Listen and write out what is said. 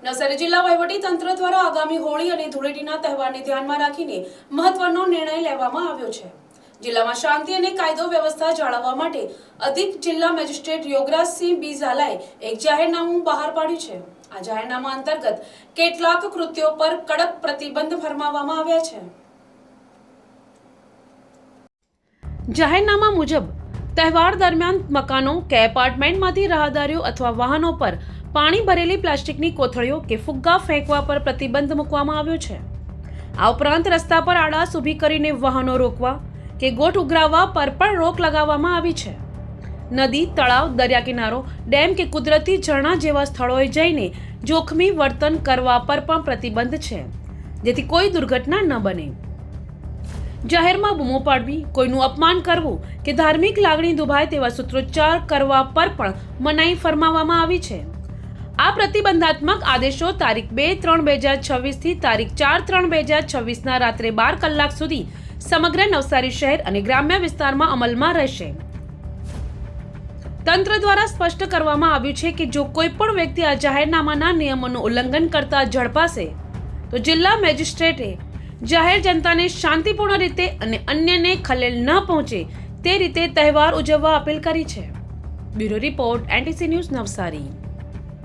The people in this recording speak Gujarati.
નવસારી જિલ્લા વહીવટી તંત્ર દ્વારા આગામી હોળી અને ધૂળેટીના તહેવારને ધ્યાનમાં રાખીને મહત્વનો નિર્ણય લેવામાં આવ્યો છે। જિલ્લામાં શાંતિ અને કાયદો વ્યવસ્થા જાળવવા માટે અધિક જિલ્લા મેજિસ્ટ્રેટ યોગરાજસિંહ બી ઝાલાએ એક જાહેરનામું બહાર પાડ્યું છે। આ જાહેરનામા અંતર્ગત કેટલાક કૃત્યો પર કડક પ્રતિબંધ ફરમાવવામાં આવ્યા છે। જાહેરનામા મુજબ તહેવાર દરમિયાન મકાનો કે એપાર્ટમેન્ટમાંથી રાહદારીઓ અથવા વાહનો પર પાણી ભરેલી પ્લાસ્ટિકની કોથળીઓ કે ફુગ્ગા ફેંકવા પર પ્રતિબંધ મૂકવામાં આવ્યો છે। આ ઉપરાંત રસ્તા પર આડાસ ઊભી કરીને વાહનો રોકવા કે ગોઠ ઉઘરાવવા પર પણ રોક લગાવવામાં આવી છે। નદી, તળાવ, દરિયા કિનારો, ડેમ કે કુદરતી ઝરણા જેવા સ્થળોએ જઈને જોખમી વર્તન કરવા પર પણ પ્રતિબંધ છે, જેથી કોઈ દુર્ઘટના ન બને। જાહેરમાં બૂમો પાડવી, કોઈનું અપમાન કરવું કે ધાર્મિક લાગણી દુભાય તેવા સૂત્રોચ્ચાર કરવા પર પણ મનાઈ ફરમાવવામાં આવી છે। આ પ્રતિબંધાત્મક આદેશો તારીખ 2/3/2026 થી તારીખ 4/3/2026 રાત્રે 12 કલાક સુધી સમગ્ર નવસારી શહેર અને ગ્રામ્ય વિસ્તારમાં અમલમાં રહેશે। તંત્ર દ્વારા સ્પષ્ટ કરવામાં આવ્યું છે કે જો કોઈ પણ વ્યક્તિ આ જાહેરનામાના નિયમોનું ઉલ્લંઘન કરતા ઝડપાશે તો જિલ્લા મેજિસ્ટ્રેટે જાહેર જનતાને શાંતિપૂર્ણ રીતે અને અન્યને ખલેલ ન પહોંચે તે રીતે તહેવાર ઉજવવા અપીલ કરી છે। Bureau report, NTC news, Navsari.